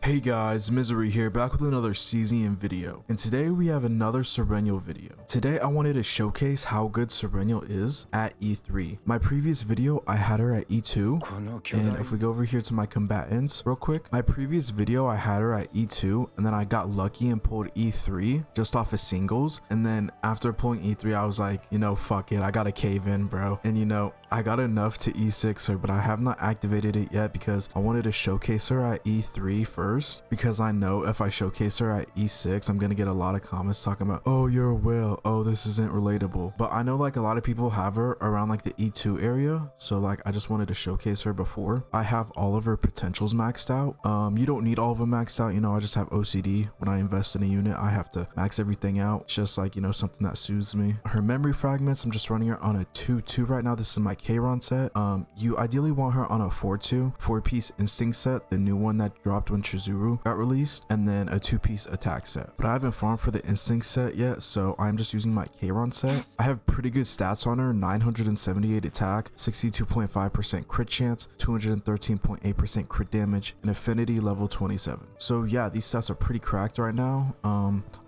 Hey guys, Misery here, back with another Cesium video, and today we have another Sereniel video. Today I wanted to showcase how good Sereniel is at E3. My previous video, I had her at E2, and if we go over here to my combatants real quick, my previous video I had her at E2, and then I got lucky and pulled E3 just off of singles, and then after pulling E3 I was like, you know, fuck it, I gotta cave in, bro. And you know, I got enough to E6 her, but I have not activated it yet because I wanted to showcase her at E3 first, because I know if I showcase her at E6, I'm gonna get a lot of comments talking about, oh, you're a whale, oh, this isn't relatable. But I know like a lot of people have her around like the E2 area, so like I just wanted to showcase her before. I have all of her potentials maxed out. You don't need all of them maxed out, you know, I just have OCD. When I invest in a unit, I have to max everything out. It's just like, you know, something that soothes me. Her memory fragments, I'm just running her on a 2-2 right now. This is my K-Ron set. You ideally want her on a 4-2, 4-piece instinct set, the new one that dropped when Chizuru got released, and then a 2-piece attack set. But I haven't farmed for the instinct set yet, so I'm just using my K-Ron set. I have pretty good stats on her: 978 attack, 62.5% crit chance, 213.8% crit damage, and affinity level 27. So yeah, these stats are pretty cracked right now.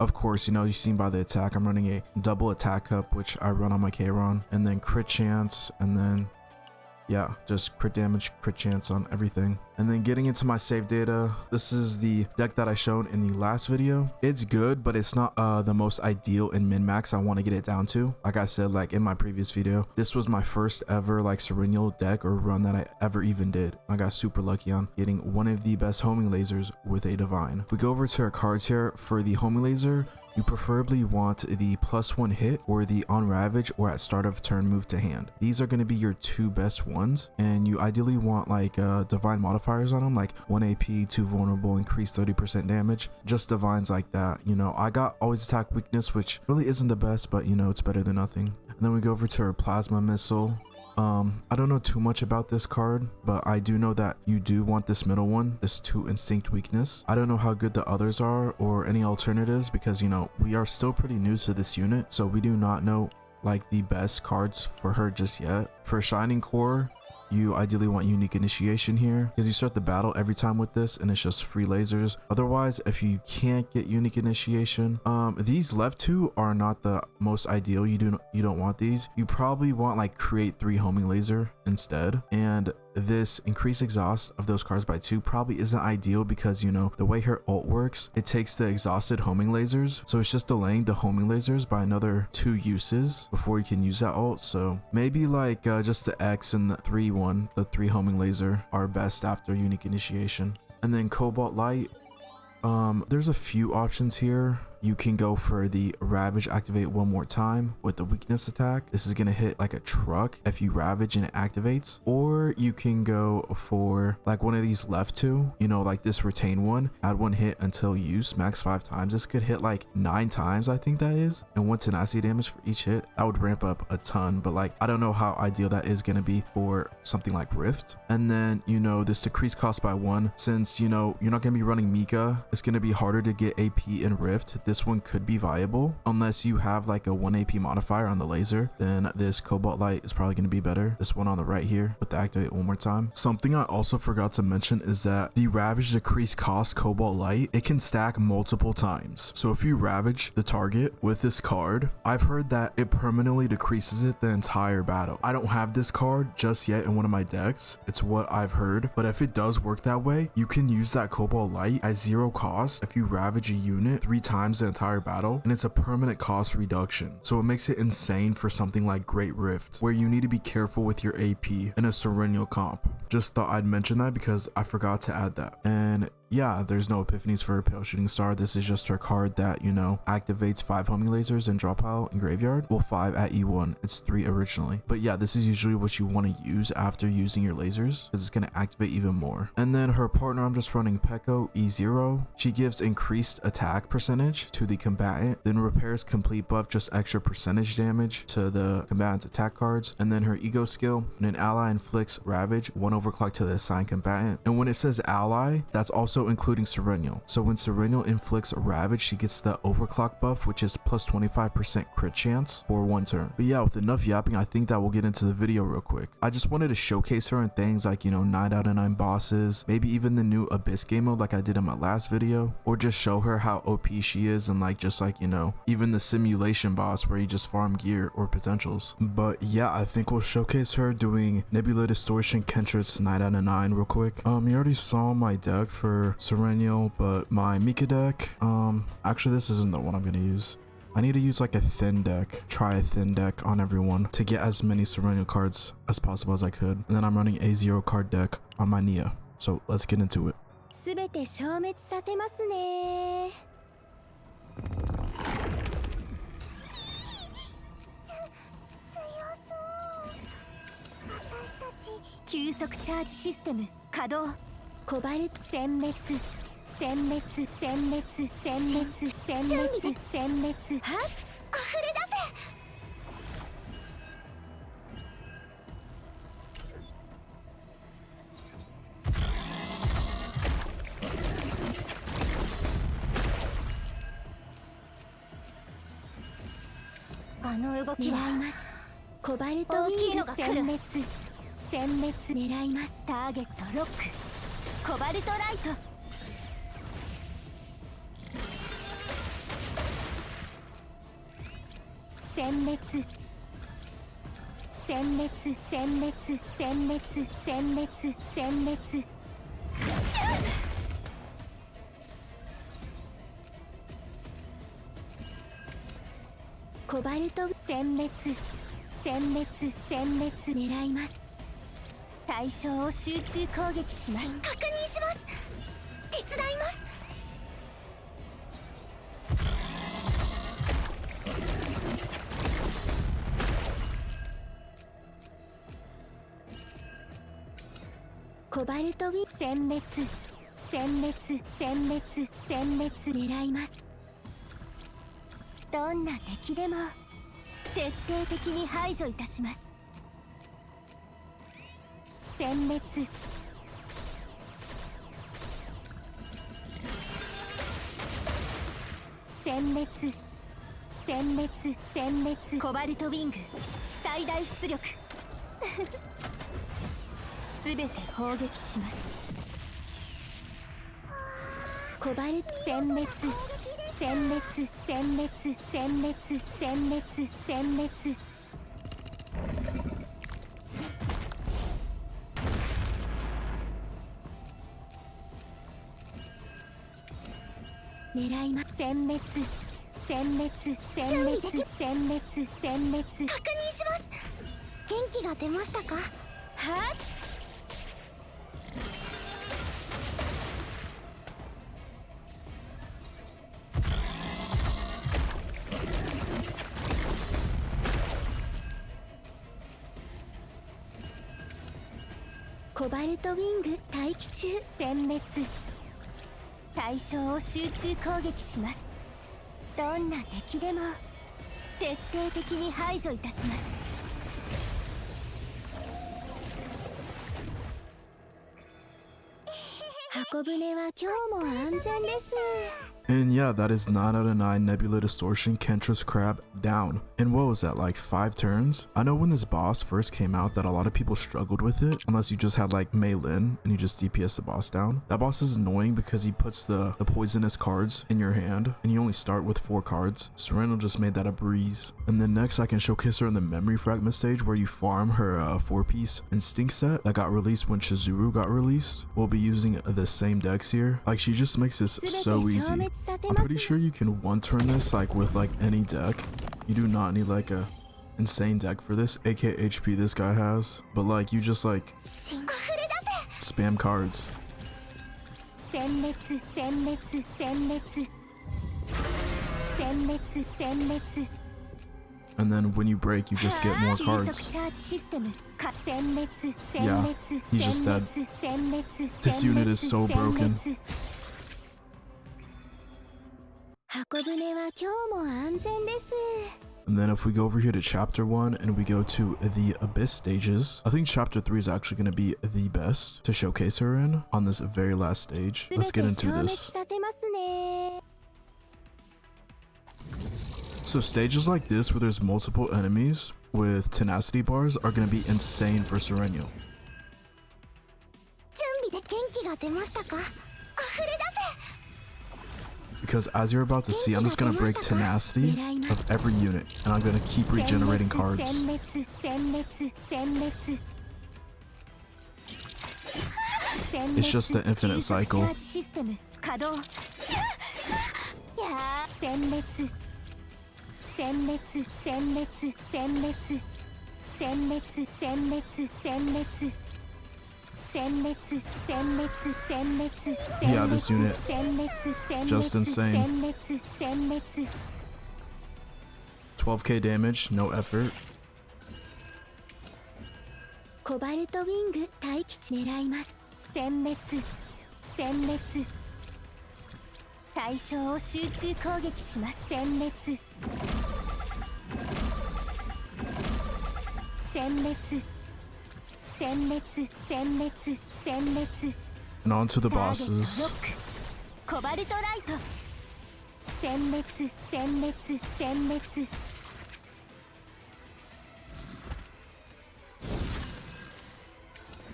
Of course, you know, you've seen by the attack, I'm running a double attack cup, which I run on my K-Ron, and then crit chance, and then yeah, just crit damage, crit chance on everything. And then getting into my save data, this is the deck that I showed in the last video. It's good, but it's not the most ideal in min-max I want to get it down to. Like I said, like in my previous video, this was my first ever like Sereniel deck or run that I ever even did. I got super lucky on getting one of the best homing lasers with a divine. We go over to our cards here. For the homing laser, you preferably want the +1 hit or the on ravage or at start of turn move to hand. These are going to be your two best ones, and you ideally want like divine modifiers on them, like 1 AP, 2 vulnerable, increase 30% damage, just divines like that. You know, I got always attack weakness, which really isn't the best, but you know, it's better than nothing. And then we go over to our plasma missile. I don't know too much about this card, but I do know that you do want this middle one, this 2 instinct weakness. I don't know how good the others are or any alternatives, because you know, we are still pretty new to this unit, so we do not know like the best cards for her just yet. For Shining Core, you ideally want unique initiation here, because you start the battle every time with this and it's just free lasers. Otherwise, if you can't get unique initiation, these left two are not the most ideal. You don't want these. You probably want like create 3 homing laser instead, and this increased exhaust of those cards by 2 probably isn't ideal, because you know, the way her ult works, it takes the exhausted homing lasers, so it's just delaying the homing lasers by another 2 uses before you can use that ult. So maybe like just the X and the 3-1, the 3 homing laser are best after unique initiation. And then Cobalt Light, there's a few options here. You can go for the Ravage, activate 1 more time with the weakness attack. This is going to hit like a truck if you Ravage and it activates. Or you can go for like one of these left 2, you know, like this retain one, add 1 hit until use, max 5 times. This could hit like 9 times, I think that is, and 1 tenacity damage for each hit. That would ramp up a ton, but like I don't know how ideal that is going to be for something like Rift. And then, you know, this decreased cost by 1, since you know you're not going to be running Mika, it's going to be harder to get AP in Rift. This one could be viable unless you have like a 1 AP modifier on the laser. Then this Cobalt Light is probably going to be better. This one on the right here with the activate 1 more time. Something I also forgot to mention is that the Ravage decreased cost Cobalt Light, it can stack multiple times. So if you Ravage the target with this card, I've heard that it permanently decreases it the entire battle. I don't have this card just yet in one of my decks. It's what I've heard, but if it does work that way, you can use that Cobalt Light at 0 cost if you Ravage a unit 3 times the entire battle, and it's a permanent cost reduction. So it makes it insane for something like Great Rift, where you need to be careful with your AP in a Sereniel comp. Just thought I'd mention that because I forgot to add that. And yeah, there's no epiphanies for Pale Shooting Star. This is just her card that, you know, activates 5 homing lasers and drop pile in graveyard. Well, 5 at E1. It's 3 originally. But yeah, this is usually what you want to use after using your lasers, because it's going to activate even more. And then her partner, I'm just running Peko E0. She gives increased attack percentage to the combatant, then repairs complete buff, just extra percentage damage to the combatant's attack cards. And then her ego skill, when an ally inflicts Ravage, 1 overclock to the assigned combatant. And when it says ally, that's also also including Sereniel. So when Sereniel inflicts Ravage, she gets the overclock buff, which is plus 25% crit chance for 1 turn. But yeah, with enough yapping, I think that we'll get into the video real quick. I just wanted to showcase her in things like, you know, 9 out of 9 bosses, maybe even the new Abyss game mode like I did in my last video, or just show her how OP she is, and like just like, you know, even the simulation boss where you just farm gear or potentials. But yeah, I think we'll showcase her doing Nebula Distortion Kentris 9 out of 9 real quick. You already saw my deck for Sereniel, but my Mika deck, actually this isn't the one I'm gonna use. I need to use like a thin deck, try a thin deck on everyone to get as many Sereniel cards as possible as I could. And then I'm running a 0 card deck on my Nia. So let's get into it. Cobalt Light. And yeah, that is 9 out of 9 Nebula Distortion Kentris Crab down. And what was that, like 5 turns? I know when this boss first came out that a lot of people struggled with it, unless you just had like Mei Lin and you just DPS the boss down. That boss is annoying because he puts the poisonous cards in your hand and you only start with 4 cards. Sereniel just made that a breeze. And then next I can showcase her in the Memory Fragment stage where you farm her 4-piece Instinct set that got released when Chizuru got released. We'll be using the same decks here. Like, she just makes this so easy. I'm pretty sure you can 1-turn this like with like any deck. You do not need like a insane deck for this, aka HP this guy has, but like you just like spam cards. And then when you break, you just get more cards. Yeah, he's just dead. This unit is so broken. And then if we go over here to chapter 1 and we go to the abyss stages, I think chapter 3 is actually going to be the best to showcase her in on this very last stage. Let's get into this. So stages like this where there's multiple enemies with tenacity bars are going to be insane for Sereniel. Because as you're about to see, I'm just going to break tenacity of every unit, and I'm going to keep regenerating cards. It's just an infinite cycle. Yeah, this unit, just insane. 12k damage, no effort. Cobalt Wing 待機地狙います。殲滅対象を集中攻撃します。殲滅 And on to the bosses. Cobalt Light 殲滅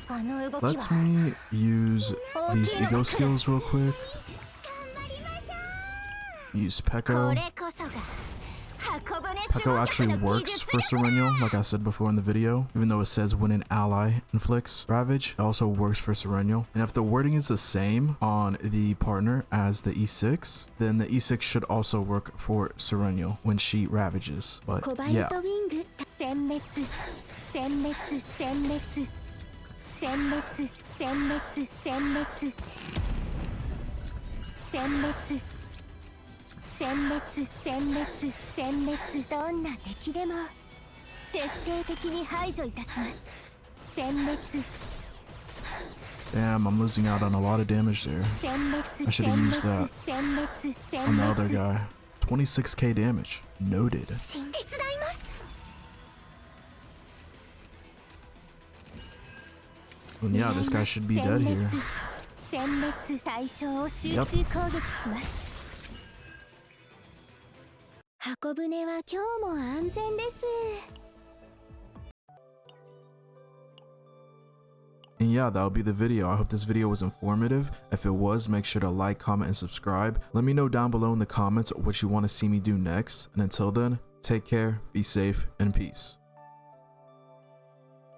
Let me use these ego skills real quick. Use Peko. Peko actually works for Sereniel, like I said before in the video. Even though it says when an ally inflicts ravage, it also works for Sereniel. And if the wording is the same on the partner as the E6, then the E6 should also work for Sereniel when she ravages. But yeah. Damn, I'm losing out on a lot of damage there. I should have used that on the other guy. 26k damage. Noted. And yeah, this guy should be dead here. Yep. And yeah, that'll be the video. I hope this video was informative. If it was, make sure to like, comment, and subscribe. Let me know down below in the comments what you want to see me do next. And until then, take care, be safe, and peace.